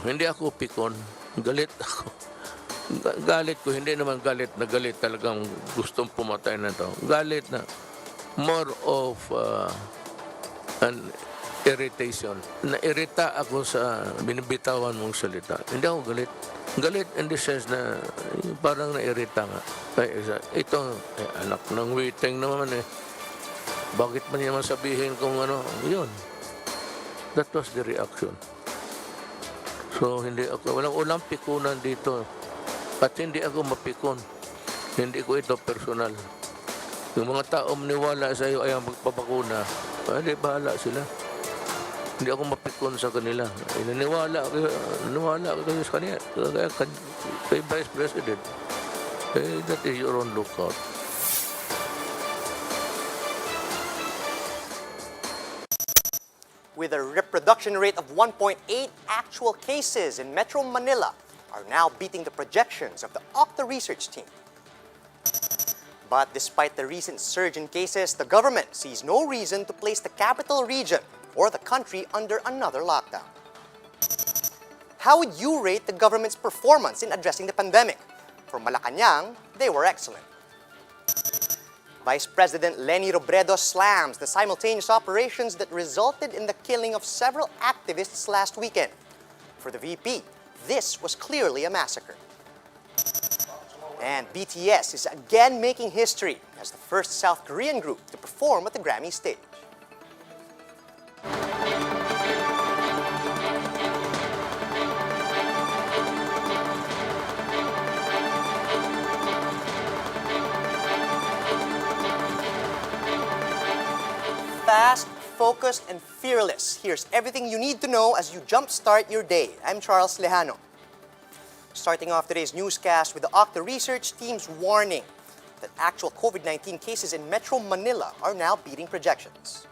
Hindi ako pikon. Galit ako. Galit ko, hindi naman galit na galit talagang gustong pumatay na to. Galit na more of an irritation. Nairita ako sa binibitawan mong salita. Hindi ako galit. Galit in the sense na parang nairita nga. Ito, anak ng witing naman eh. Bakit man naman sabihin kung ano, yun. That was the reaction. So, hindi ako, walang pikunan dito. At hindi ako mapikon. Hindi ko ito personal. Yung mga taong niwala sa iyo ay ang magpapakuna, hindi, bahala sila. Hindi ako mapikon sa kanila. Naniwala ako sa kanila. Kay Vice President. That is your own lookout. With a reproduction rate of 1.8, actual cases in Metro Manila are now beating the projections of the OCTA research team. But despite the recent surge in cases, the government sees no reason to place the capital region or the country under another lockdown. How would you rate the government's performance in addressing the pandemic? For Malacanang, they were excellent. Vice President Leni Robredo slams the simultaneous operations that resulted in the killing of several activists last weekend. For the VP, this was clearly a massacre. And BTS is again making history as the first South Korean group to perform at the Grammy stage. Fast, focused, and fearless. Here's everything you need to know as you jumpstart your day. I'm Charles Lejano. Starting off today's newscast with the OCTA research team's warning that actual COVID-19 cases in Metro Manila are now beating projections.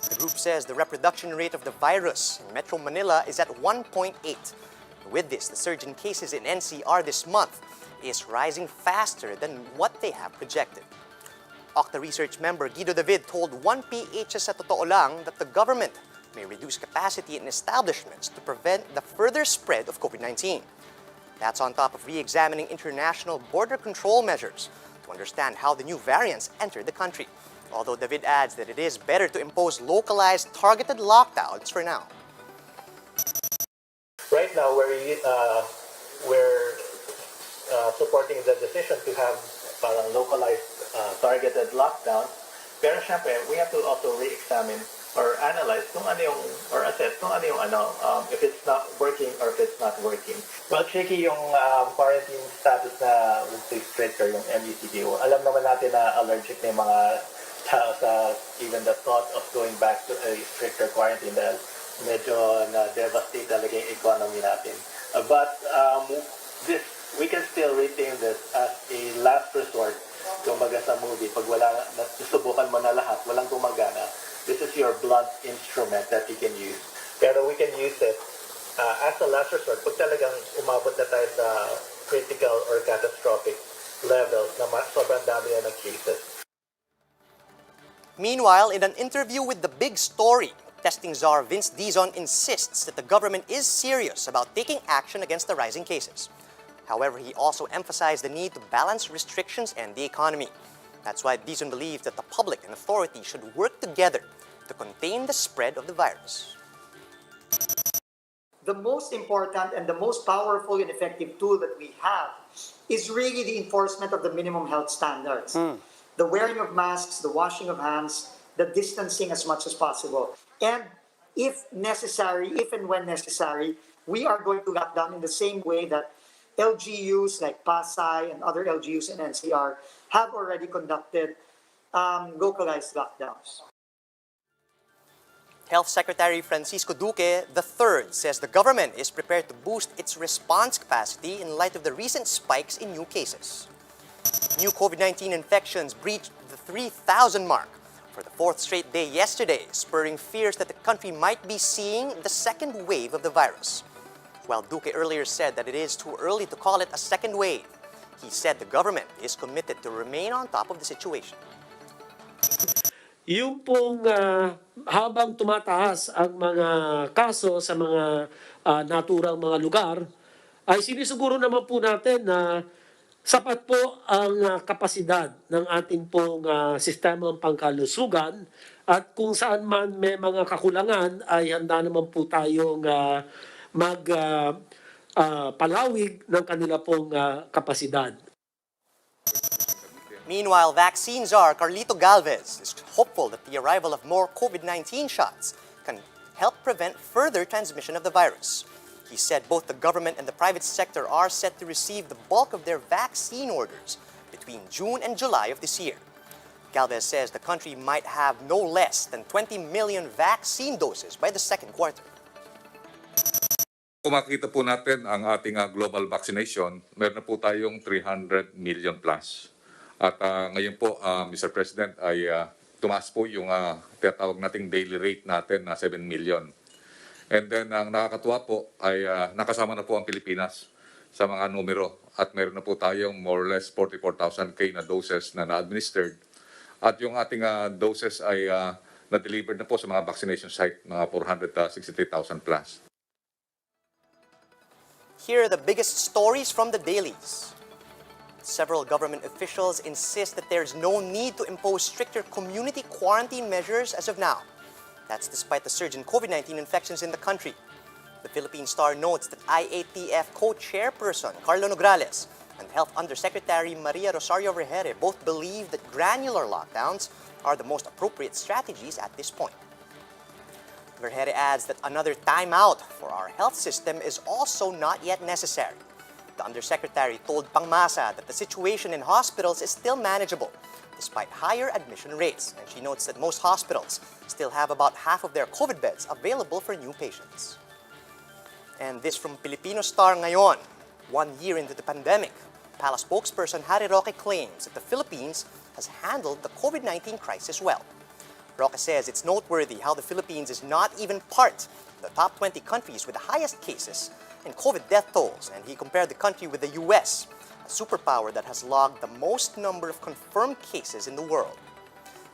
The group says the reproduction rate of the virus in Metro Manila is at 1.8. With this, the surge in cases in NCR this month is rising faster than what they have projected. OCTA research member Guido David told 1PH sa Totoo Lang that the government may reduce capacity in establishments to prevent the further spread of COVID-19. That's on top of re-examining international border control measures to understand how the new variants entered the country. Although David adds that it is better to impose localized, targeted lockdowns for now. Right now, we're supporting the decision to have parang localized targeted lockdown. Pero syempre, we have to also re-examine or analyze kung ano yung, or assess kung ano yung if it's not working or if it's not working. Well, tricky yung quarantine status na stricter yung MUCD. Alam naman natin na allergic na yung mga tao sa even the thought of going back to a stricter quarantine dahil medyo na-devastate talaga yung economy natin. But we can still retain this as a last resort. Kumbaga sa movie, pag susubukan mo na lahat, walang gumagana, this is your blunt instrument that you can use. Pero we can use it as a last resort pag talagang umabot na tayo sa critical or catastrophic levels na sobrang dami na ng cases. Meanwhile, in an interview with The Big Story, testing czar Vince Dizon insists that the government is serious about taking action against the rising cases. However, he also emphasized the need to balance restrictions and the economy. That's why Dizon believes that the public and authority should work together to contain the spread of the virus. The most important and the most powerful and effective tool that we have is really the enforcement of the minimum health standards. The wearing of masks, the washing of hands, the distancing as much as possible. And if necessary, if and when necessary, we are going to lock down in the same way that LGUs like Pasay and other LGUs in NCR have already conducted localized lockdowns. Health Secretary Francisco Duque III says the government is prepared to boost its response capacity in light of the recent spikes in new cases. New COVID-19 infections breached the 3,000 mark for the fourth straight day yesterday, spurring fears that the country might be seeing the second wave of the virus. While Duque earlier said that it is too early to call it a second wave, he said the government is committed to remain on top of the situation. yung pong habang tumataas ang mga kaso sa mga naturang mga lugar, ay sinisiguro naman po natin na sapat po ang kapasidad ng ating pong sistema ng pangkalusugan at kung saan man may mga kakulangan ay handa naman po tayong palawig ng kanila pong kapasidad. Meanwhile, vaccine czar Carlito Galvez is hopeful that the arrival of more COVID-19 shots can help prevent further transmission of the virus. He said both the government and the private sector are set to receive the bulk of their vaccine orders between June and July of this year. Galvez says the country might have no less than 20 million vaccine doses by the second quarter. Kung makita po natin ang ating global vaccination, meron na po tayong 300 million plus. At ngayon po, Mr. President, ay tumaas po yung tinatawag nating daily rate natin na 7 million. And then, ang nakakatuwa po ay nakasama na po ang Pilipinas sa mga numero. At meron na po tayong more or less 44,000 na doses na na-administered. At yung ating doses ay na-delivered na po sa mga vaccination site, mga 463,000 plus. Here are the biggest stories from the dailies. Several government officials insist that there's no need to impose stricter community quarantine measures as of now. That's despite the surge in COVID-19 infections in the country. The Philippine Star notes that IATF co-chairperson Carlo Nograles and Health Undersecretary Maria Rosario Vergere both believe that granular lockdowns are the most appropriate strategies at this point. Vergere adds that another timeout for our health system is also not yet necessary. The Undersecretary told Pangmasa that the situation in hospitals is still manageable despite higher admission rates, and she notes that most hospitals still have about half of their COVID beds available for new patients. And this from Filipino Star ngayon. 1 year into the pandemic, PALA spokesperson Harry Roque claims that the Philippines has handled the COVID-19 crisis well. Roque says it's noteworthy how the Philippines is not even part of the top 20 countries with the highest cases and COVID death tolls, and he compared the country with the US, a superpower that has logged the most number of confirmed cases in the world.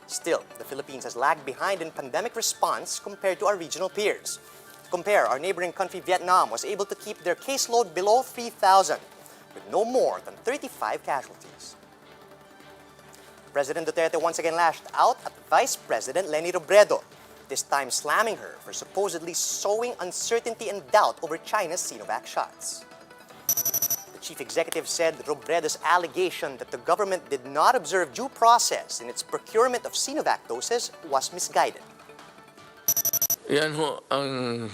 Still, the Philippines has lagged behind in pandemic response compared to our regional peers. To compare, our neighboring country Vietnam was able to keep their caseload below 3,000 with no more than 35 casualties. President Duterte once again lashed out at Vice President Leni Robredo, this time slamming her for supposedly sowing uncertainty and doubt over China's SINOVAC shots. The chief executive said Robredo's allegation that the government did not observe due process in its procurement of SINOVAC doses was misguided. Yan ho ang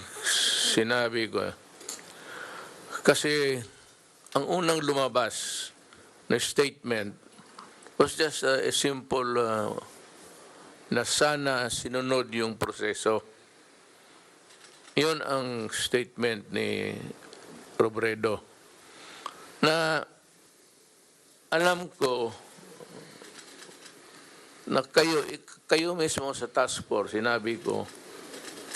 sinabi ko. Kasi ang unang lumabas na statement was just a simple na sana sinunod yung proseso. Yun ang statement ni Robredo. Na alam ko na kayo mismo sa task force, sinabi ko,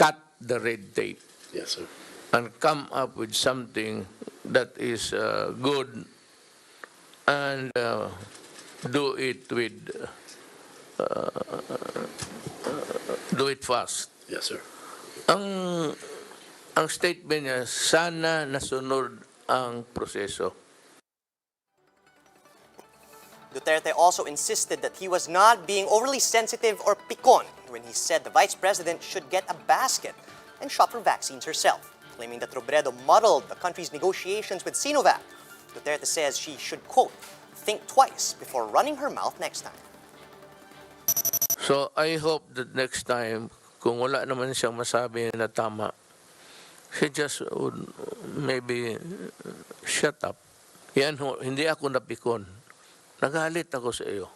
cut the red tape. Yes, sir. And come up with something that is good and do it with do it fast. Yes, sir. Ang statement niya, sana nasunod ang proseso. Duterte also insisted that he was not being overly sensitive or picon when he said the vice president should get a basket and shop for vaccines herself, claiming that Robredo muddled the country's negotiations with SINOVAC. Duterte says she should, quote, think twice before running her mouth next time. So I hope that next time, kung wala naman siyang masabi na tama, she just would maybe shut up. Yan ho, hindi ako napikon. Nagalit ako sa iyo.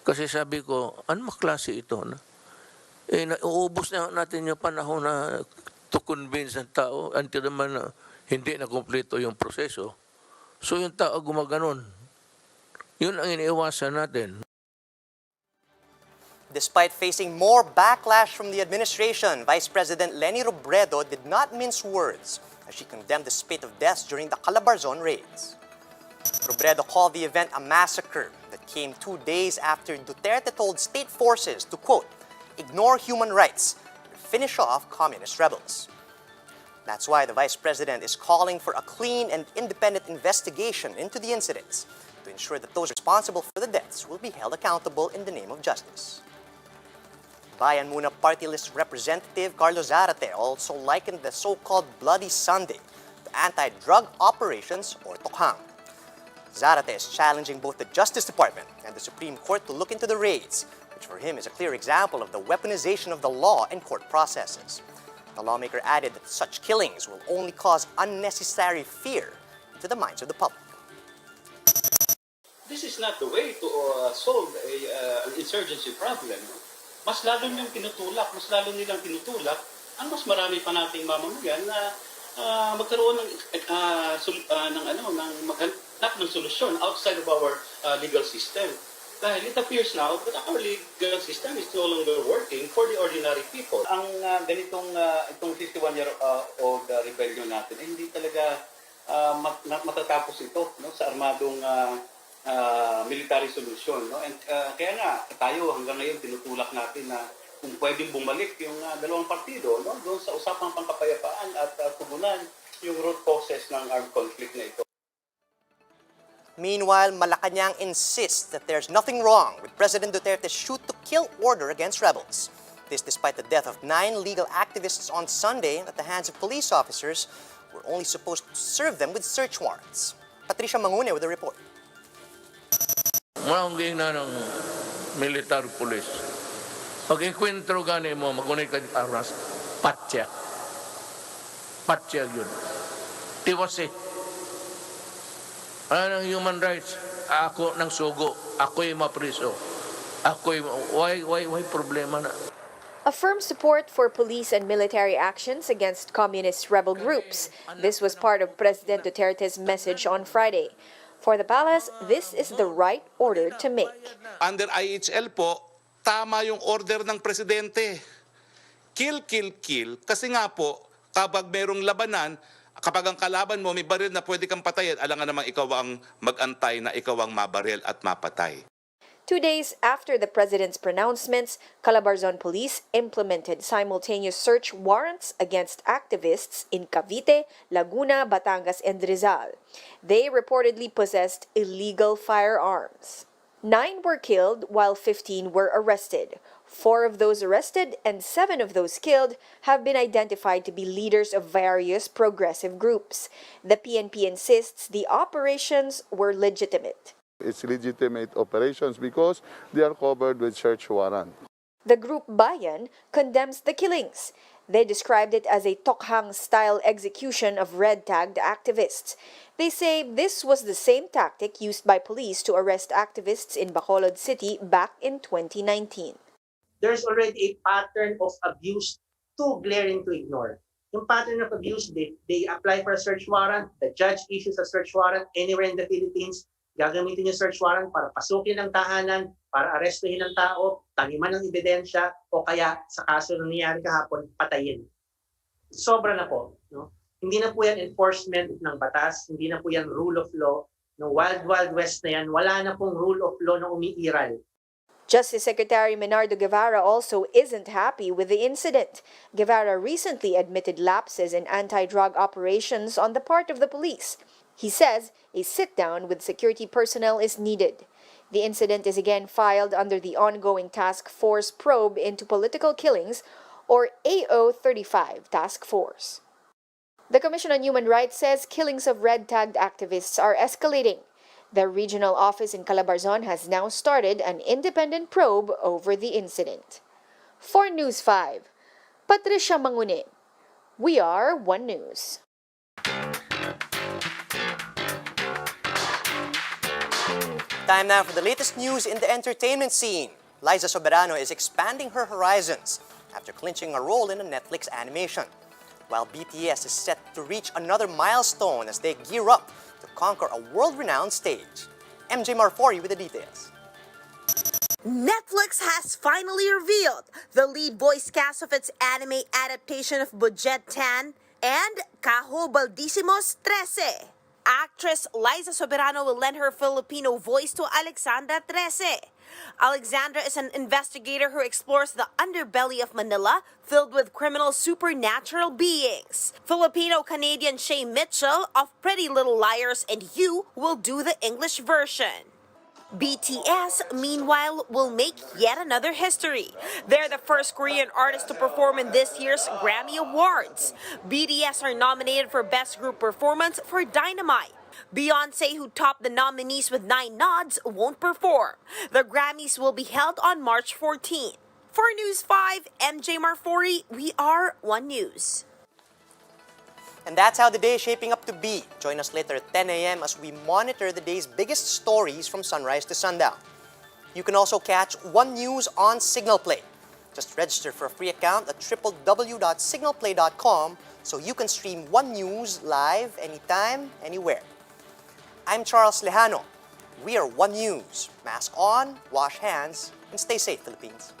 Kasi sabi ko, ano maklase ito? Na? Uubos na natin yung panahon na to convince ang tao until naman hindi na kumpleto yung proseso. So yung tao gumaganon. Yun ang iniiwasan natin. Despite facing more backlash from the administration, Vice President Leni Robredo did not mince words as she condemned the spate of deaths during the CALABARZON raids. Robredo called the event a massacre that came 2 days after Duterte told state forces to, quote, ignore human rights and finish off communist rebels. That's why the Vice President is calling for a clean and independent investigation into the incidents to ensure that those responsible for the deaths will be held accountable in the name of justice. Bayan Muna Party List Representative Carlos Zarate also likened the so-called Bloody Sunday to anti-drug operations or tokhang. Zarate is challenging both the Justice Department and the Supreme Court to look into the raids, which for him is a clear example of the weaponization of the law and court processes. The lawmaker added that such killings will only cause unnecessary fear into the minds of the public. This is not the way to solve an insurgency problem. Mas lalo nilang tinutulak, ang mas marami pa nating mamamayan na magkaroon ng maghanap ng solusyon outside of our legal system. Dahil it appears now that our legal system is no longer working for the ordinary people. Ang itong 51-year-old rebellion natin, hindi talaga matatapos ito, no, sa armadong military solution, no? And kaya nga tayo hanggang ngayon tinutulak natin na kung pwedeng bumalik yung dalawang partido, no, doon sa usapang pangkapayapaan at tugunan yung root causes ng armed conflict na ito. Meanwhile, Malacanang insists that there's nothing wrong with President Duterte's shoot-to-kill order against rebels. This despite the death of 9 legal activists on Sunday at the hands of police officers who were only supposed to serve them with search warrants. Patricia Mangune with the report. Maungging na ng military police. Pag ikwentro gani mo, magunay ka aras, patya. Patya yun. Tiwasi. Ano ng human rights? Ako ng sugo. Ako'y mapriso. Ako'y, why problema na? A firm support for police and military actions against communist rebel groups. This was part of President Duterte's message on Friday. For the palace, this is the right order to make. Under IHL po, tama yung order ng presidente. Kill, kill, kill. Kasi nga po, kapag merong labanan, kapag ang kalaban mo may baril na pwede kang patayin, alam nga namang ikaw ang mag-antay na ikaw ang mabaril at mapatay. 2 days after the president's pronouncements, Calabarzon police implemented simultaneous search warrants against activists in Cavite, Laguna, Batangas, and Rizal. They reportedly possessed illegal firearms. 9 were killed while 15 were arrested. 4 of those arrested and 7 of those killed have been identified to be leaders of various progressive groups. The PNP insists the operations were legitimate. It's legitimate operations because they are covered with search warrant. The group Bayan condemns the killings. They described it as a tokhang-style execution of red-tagged activists. They say this was the same tactic used by police to arrest activists in Bacolod City back in 2019. There's already a pattern of abuse too glaring to ignore. Yung pattern of abuse, they apply for a search warrant, the judge issues a search warrant anywhere in the Philippines, gagamitin yung search warrant para pasukin ang tahanan, para arestuhin ang tao, taniman ng ebidensya, o kaya sa kaso na nangyari kahapon, patayin. Sobra na po. No? Hindi na po yan enforcement ng batas, hindi na po yan rule of law. No, Wild Wild West na yan, wala na pong rule of law na umiiral. Justice Secretary Menardo Guevara also isn't happy with the incident. Guevara recently admitted lapses in anti-drug operations on the part of the police. He says a sit-down with security personnel is needed. The incident is again filed under the ongoing Task Force Probe into Political Killings, or AO35 Task Force. The Commission on Human Rights says killings of red-tagged activists are escalating. The regional office in Calabarzon has now started an independent probe over the incident. For News 5, Patricia Mangune. We are One News. Time now for the latest news in the entertainment scene. Liza Soberano is expanding her horizons after clinching a role in a Netflix animation, while BTS is set to reach another milestone as they gear up to conquer a world-renowned stage. MJ Marfori with the details. Netflix has finally revealed the lead voice cast of its anime adaptation of Budget 10 and Cajo Baldísimos 13. Actress Liza Soberano will lend her Filipino voice to Alexandra 13. Alexandra is an investigator who explores the underbelly of Manila, filled with criminal supernatural beings. Filipino-Canadian Shay Mitchell of Pretty Little Liars and You will do the English version. BTS, meanwhile, will make yet another history. They're the first Korean artist to perform in this year's Grammy Awards. BTS are nominated for Best Group Performance for Dynamite. Beyonce, who topped the nominees with 9 nods, won't perform. The Grammys will be held on March 14. For News 5, MJ Marfori, we are One News. And that's how the day is shaping up to be. Join us later at 10 a.m. as we monitor the day's biggest stories from sunrise to sundown. You can also catch One News on Signal Play. Just register for a free account at www.signalplay.com so you can stream One News live anytime, anywhere. I'm Charles Lejano. We are One News. Mask on, wash hands, and stay safe, Philippines.